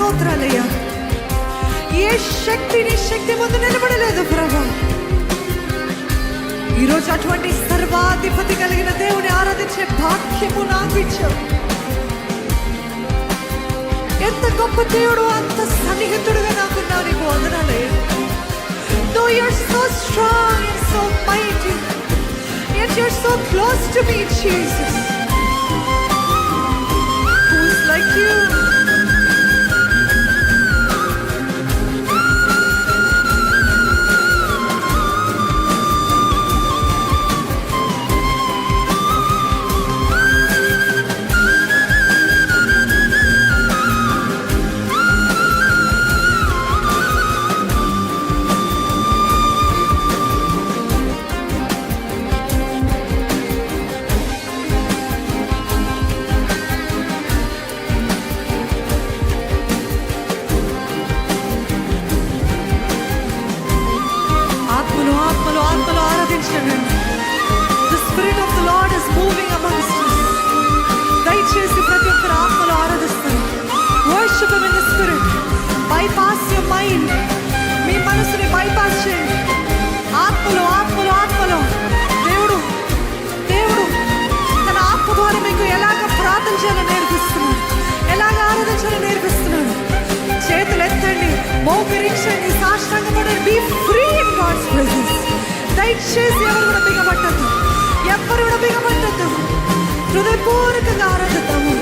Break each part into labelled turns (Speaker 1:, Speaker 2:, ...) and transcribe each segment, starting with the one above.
Speaker 1: స్తోత్రాలయ్యా. ఏ శక్తి నీ శక్తి ముందు నిలబడలేదు ప్రభా. ఈరోజు అటువంటి సర్వాధిపతి కలిగిన దేవుని ఆరాధించే భాగ్యము నాకు ఇచ్చావు. ఎంత గొప్ప దేవుడు, అంత సన్నిహితుడుగా నాకున్నావు. నీకు వందనాలయ్యా. Though you're so strong and so mighty, yet you're so close to me, Jesus. Who's like you? The Spirit of the Lord is moving amongst us. దయచేసి ప్రతి ఒక్కరు ఆత్మలో ఆరాధిస్తారు. Worship Him in the Spirit. Bypass your mind. మీ మనసుని bypass చేయండి. ఆత్మలో ఆత్మలో ఆత్మలో దేవుడు దేవుడు తన ఆత్మ ద్వారా మీకు ఎలాగ ప్రార్థన చేయాలో నేర్పిస్తున్నాడు, ఎలాగ ఆరాధించాలో నేర్పిస్తున్నాడు. చేతులు ఎత్తండి, మోకరించండి, సాష్టాంగపడండి. Be free in God's presence. దయచేసి ఎవరు కూడా బిగబట్టద్దు, ఎవ్వరు కూడా బిగబట్టద్దు. హృదయపూర్వకంగా ఆరాధిద్దాము.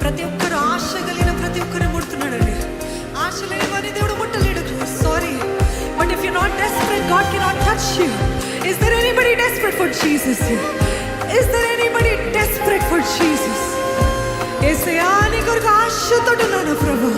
Speaker 1: ప్రతి ఒక్కరు ఆశ కలిగిన ప్రతి ఒక్కరిని ముడుతున్నాడండి. ఆశ లేని వారిని దేవుడు ముట్టలేడు. Sorry, but if you not desperate, God cannot touch you. Is there anybody desperate for Jesus here? Is there anybody desperate for Jesus? యేసయ్యా, నీ కొరకు ఆశతో ఉన్నాను ప్రభు.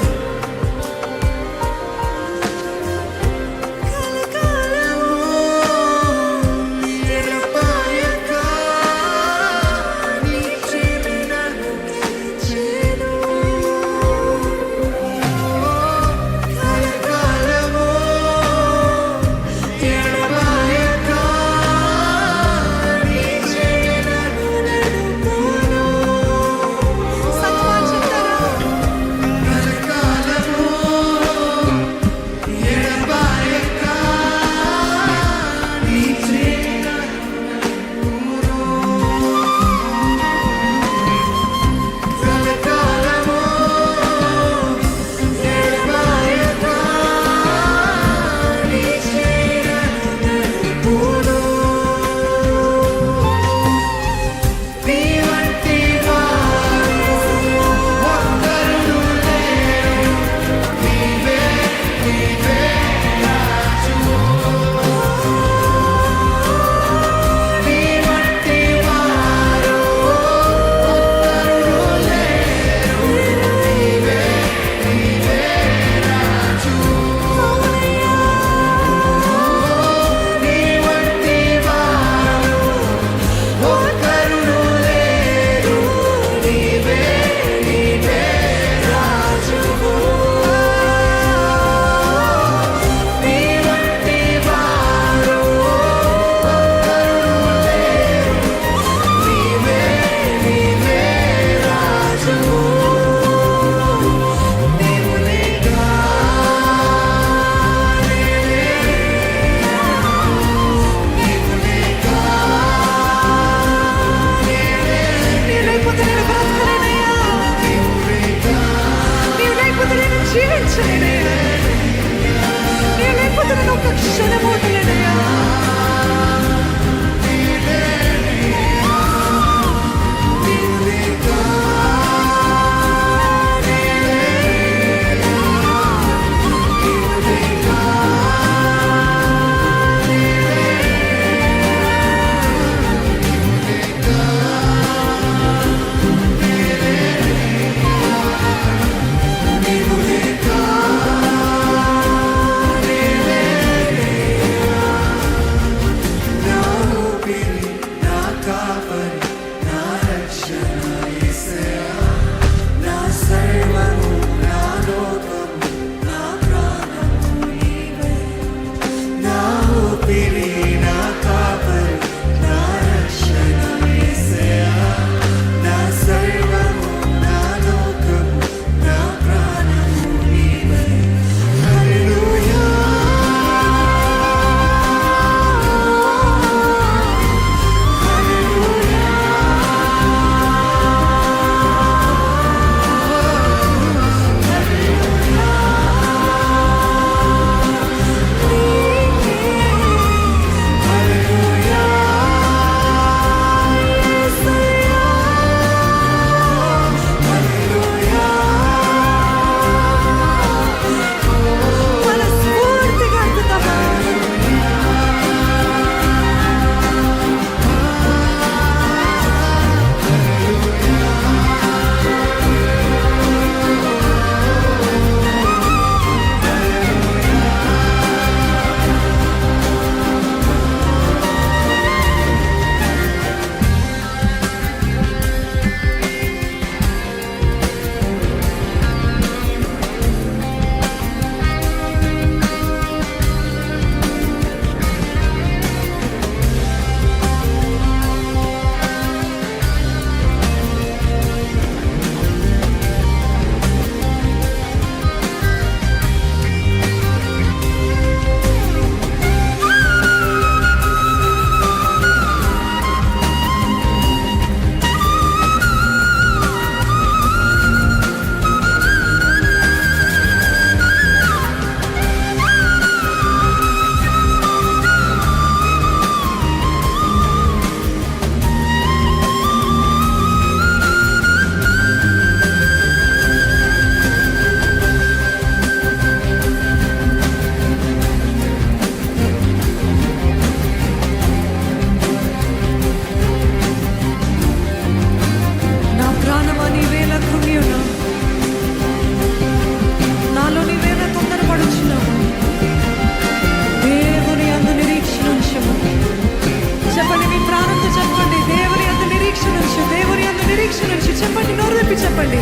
Speaker 1: చెప్పండి.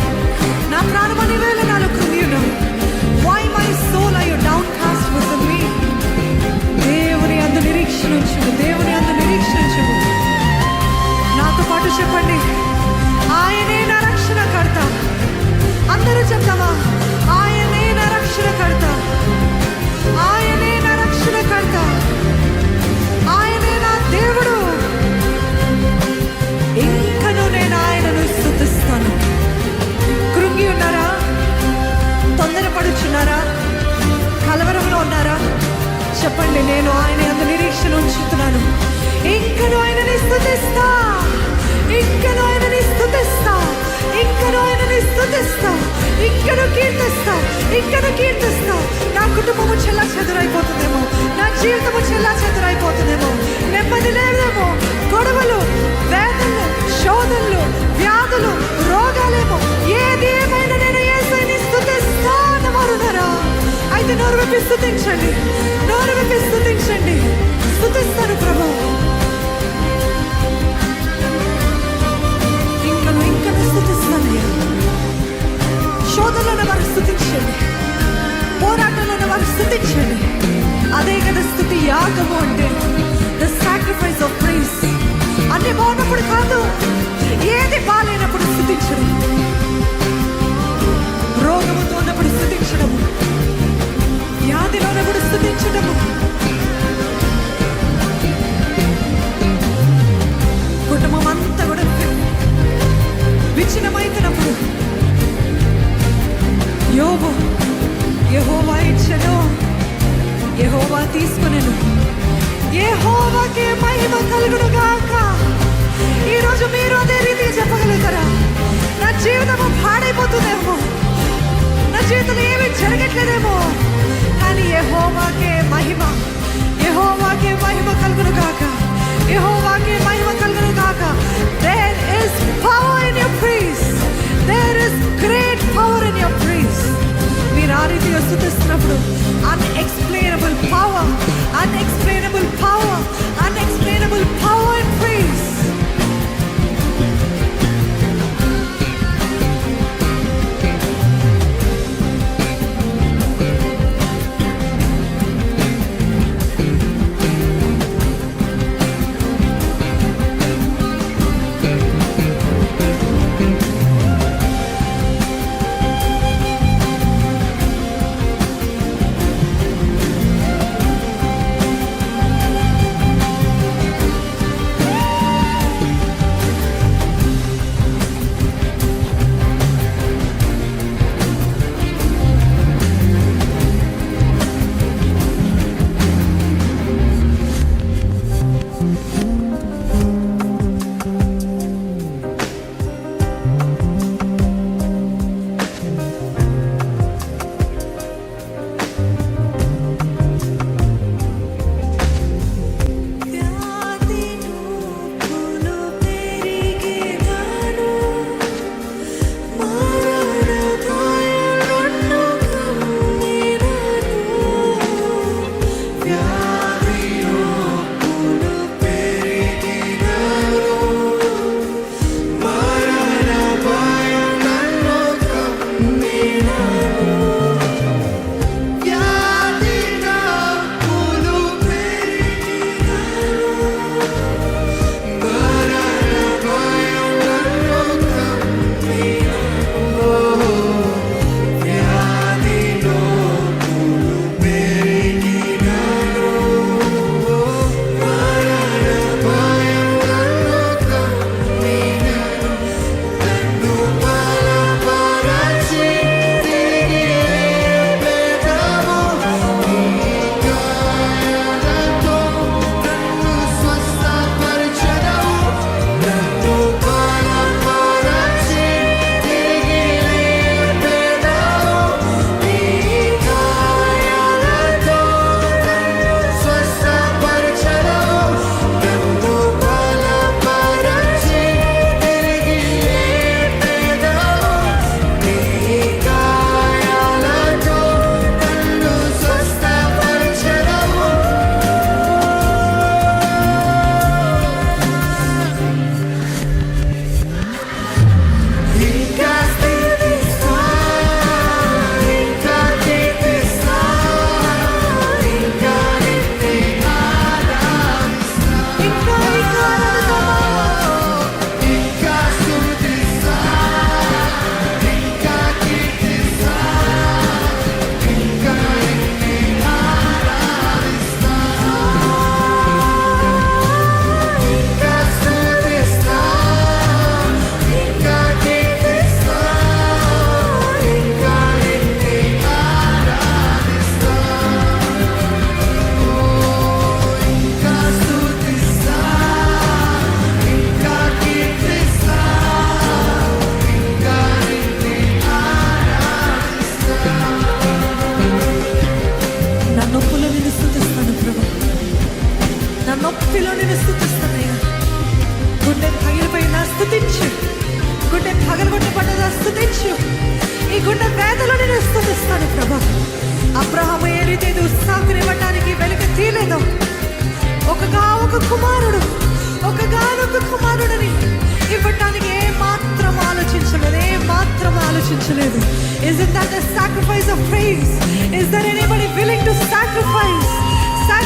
Speaker 1: నా ప్రాణమా నీవేళ నాలో కృంగి ఉన్నావు. Why my soul are you downcast within me? దేవుని యందు నిరీక్షణ ఉంచుము, దేవుని యందు నిరీక్షణ ఉంచుము. నాతో పాటు చెప్పండి, ఆయనే నా రక్షణకర్త. అందరూ చెప్తామా? ఆయనే నా రక్షణకర్త, ఆయనే నా రక్షణకర్త, ఆయనే నా దేవుడు. ఇంకను నేను ఆయనను స్తుతిస్తాను. కృంగి ఉన్నారా? తొందరపడుచున్నారా? కలవరంలో ఉన్నారా? చెప్పండి, నేను ఆయన యందు నిరీక్షణ ఉంచుతున్నాను. ఇంకను ఆయనని స్తుతిస్తా, ఇంకను ఆయనని స్తుతిస్తా, ఇంకను ఆయనని స్తుతిస్తా, ఇంకను కీర్తిస్తా, ఇంకను కీర్తిస్తా. నా కుటుంబము చెల్లా చెదురైపోతుందేమో, నా జీవితము చెల్లా చెదురైపోతుందేమో, నెమ్మది లేదేమో, గొడవలు, వేదనలు, శోధనలు, వ్యాధులు, రోగాలేమో, ఏది ఏమైనా నేను యేసుని స్తుతిస్తా అన్నవారున్నారా? అయితే నోరు విప్పి స్తుతించండి, నోరు విప్పి స్తుతించండి. స్తుతిస్తాను ప్రభు. ఇంకను స్తుతిస్తానయ్యా. శోధనలో వారు స్తుతించండి, పోరాటంలో వారు స్తుతించండి. అదే కదా స్తుతి యాగము అంటే, ద సాక్రిఫైస్ ఆఫ్ ప్రైజ్. అన్ని బాగున్నప్పుడు కాదు, ఏది బాగాలేనప్పుడు స్తుతించడం, రోగముతో ఉన్నప్పుడు స్తుతించడము, వ్యాధిలో ఉన్నప్పుడు స్తుతించడము, కుటుంబం అంతా కూడా విచ్ఛిన్నమైతున్నప్పుడు. యోబు యెహోవా ఇచ్చెను, యెహోవా తీసుకొనెను, యెహోవాకే మహిమ కలుగును గాక. ఈరోజు మీరు అదే రీతిగా చెప్పగలుగుతారా? నా జీవితము పాడైపోతుందేమో, నా జీవితంలో ఏమీ జరగట్లేదేమో, కానీ యెహోవాకే మహిమ, యెహోవాకే మహిమ కలుగును గాక, యెహోవాకే మహిమ కలుగును గాక. There is power in your praise. There is great power in your praise. మీరు ఆ రీతిగా స్తుతిస్తున్నప్పుడు unexplainable power, unexplainable power, unexplainable power in praise.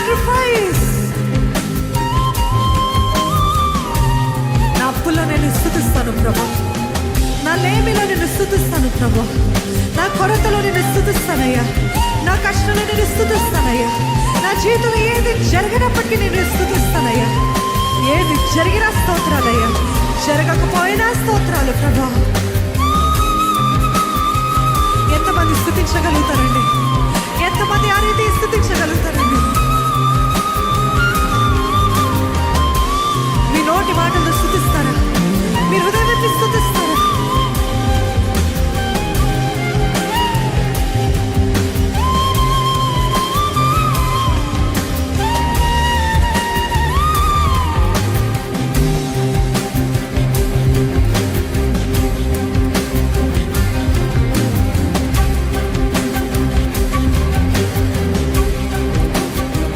Speaker 1: sacrifice. నా అప్పులో నేను స్తుతిస్తాను ప్రభా, నా లేమిలో నేను స్తుతిస్తాను ప్రభా, నా కొరతలో నేను స్తుతిస్తానయ్యా, నా కష్టంలో నేను స్తుతిస్తానయ్యా, నా జీవితంలో ఏది జరిగినప్పటికీ నేను స్తుతిస్తానయ్యా. ఏది జరిగినా స్తోత్రాలయ్యా, జరగకపోయినా స్తోత్రాలు ప్రభా. ఎంతమంది స్తుతించగలుగుతారండి? ఎంతమంది ఆ రీతి స్తుతించగలుగుతారండి? మీ నోటి మాటలు స్తుతిస్తారా? మీ హృదయం ఎత్తి స్తుతిస్తారా?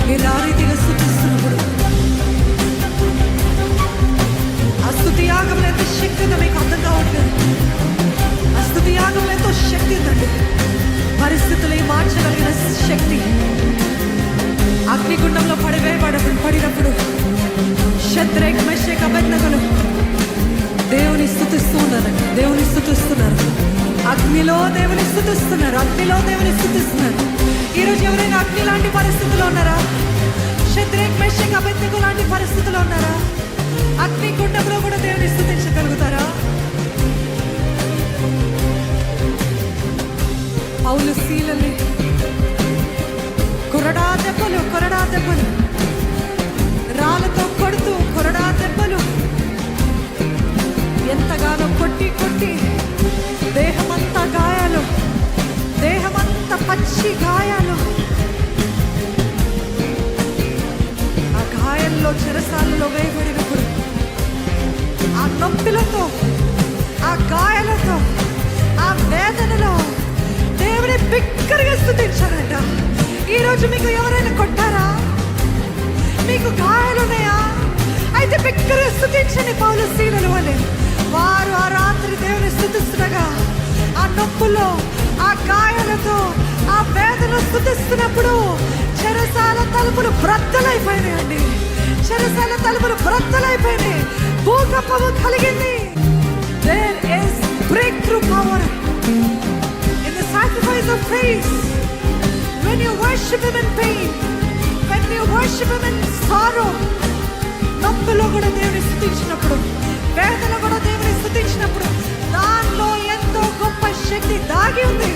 Speaker 1: మీరు ఆ రీతిగా స్తుతిస్తున్నప్పుడు ఆ స్తుతి యాగంలో ఎంత శక్తి ఉందో మీకు అర్థం కావట్లేదు. ఆ స్తుతి యాగంలో ఎంతో శక్తి ఉందండి. పరిస్థితులు మార్చగలిగిన శక్తి. అగ్నిగుండంలో పడినప్పుడు షద్రేక్ మెషక్ అబేద్నెగోలు దేవుని స్తుతిస్తూ ఉన్నారండి. దేవుని స్తుతిస్తున్నారు. అగ్నిలో దేవుని స్తుతిస్తున్నారు. అగ్నిలో దేవుని స్తుతిస్తున్నారు. ఈరోజు ఎవరైనా అగ్ని లాంటి పరిస్థితుల్లో ఉన్నారా? షద్రేక్ మెషక్ అబేద్నెగో లాంటి పరిస్థితుల్లో ఉన్నారా? అగ్ని గుండంలో కూడా దేవుని స్తుతించగలుగుతారా? పౌలు శీలని కొరడా దెబ్బలు రాళ్ళతో కొడుతూ కొరడా దెబ్బలు ఎంతగానో కొట్టి దేహమంతా గాయాలు, దేహమంతా పచ్చి గాయాలు. ఆ గాయాల్లో చెరసాలలో వేయబడినప్పుడు ఆ నొప్పిలతో, ఆ గాయాలతో, ఆ వేదనలో దేవుని బిగ్గరగా స్తుతించారంట. ఈరోజు మీకు ఎవరైనా కొట్టారా? మీకు గాయాలున్నాయా? అయితే బిగ్గరగా స్తుతించండి. పౌలు శీలల వలె వారు ఆ రాత్రి దేవుని స్తుతిస్తుండగా ఆ నొప్పులో, ఆ గాయాలతో, ఆ వేదన స్తుతిస్తున్నప్పుడు చెరసాల తలుపులు బ్రద్దలైపోయినాయండి. చెరసాల తలుపులు బ్రద్దలైపోయినాయి. భూకంపము కలిగింది. There is breakthrough power in the sacrifice of praise. When you worship Him in pain, when you worship Him in sorrow, నొప్పిలో కూడా దేవుని స్తుతించినప్పుడు, వేదనలో కూడా దేవుని స్తుతించినప్పుడు దానిలో ఎంతో గొప్ప శక్తి దాగి ఉంది.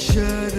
Speaker 2: Shut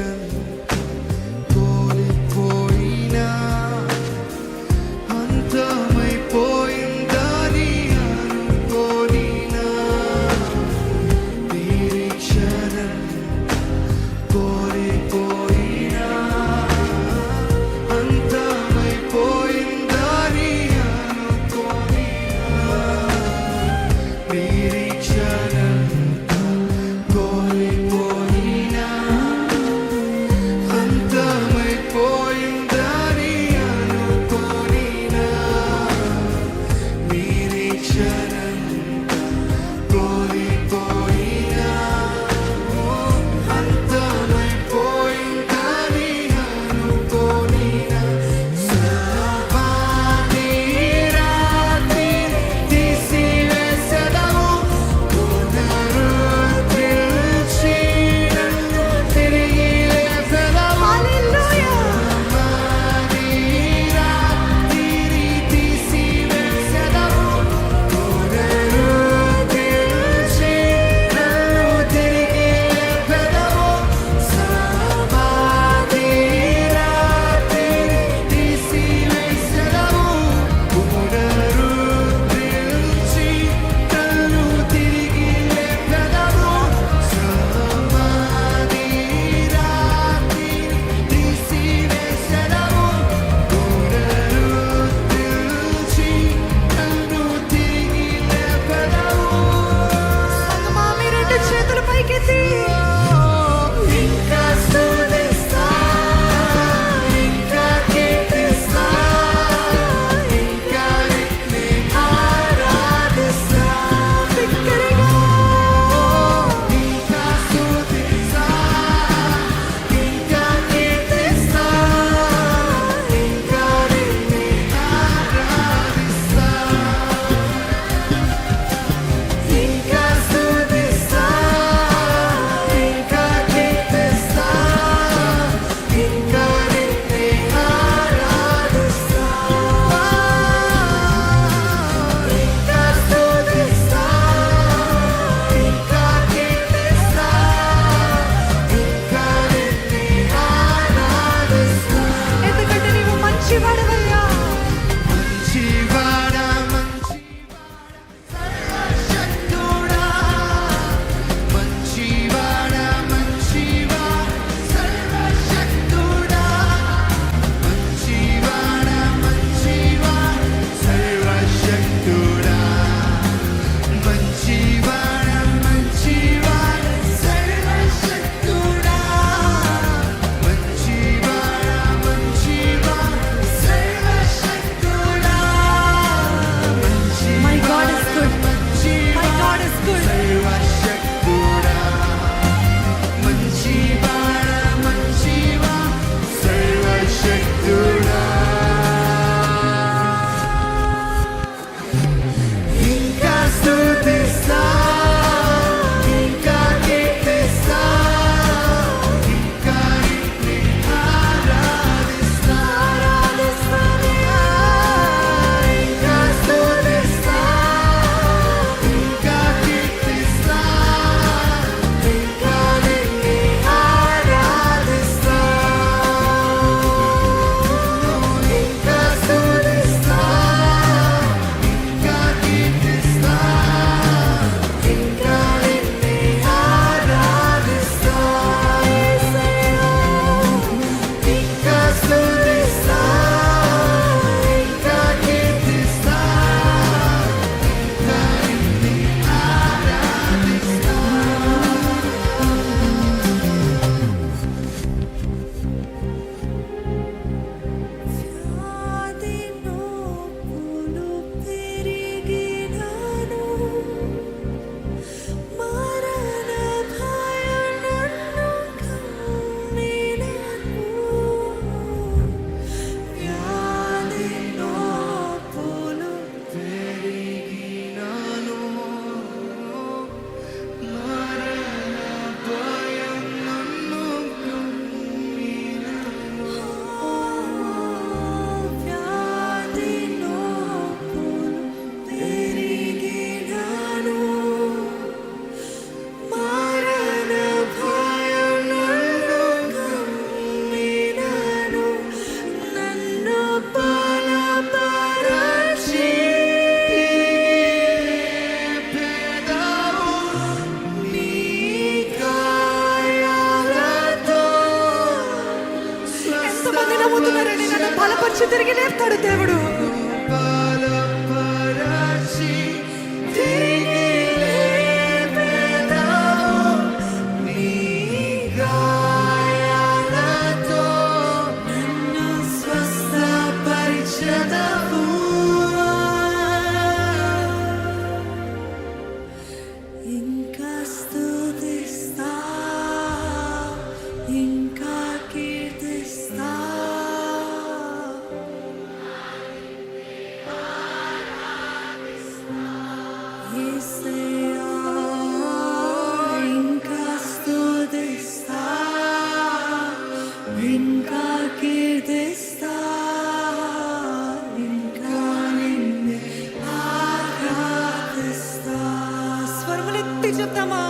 Speaker 1: నుంచి తిరిగి లేపుతాడు దేవుడు. నన్ను స్వస్థపరిచెదవు. ఇంకా స్తుతిస్తా, ఇంకా కీర్తిస్తా. యేసయ్యా, ఇంకా స్తుతిస్తా, ఇంకా కీర్తిస్తా, ఇంకా నిన్నే ఆరాధిస్తా. స్వరములెత్తి చెప్తామా?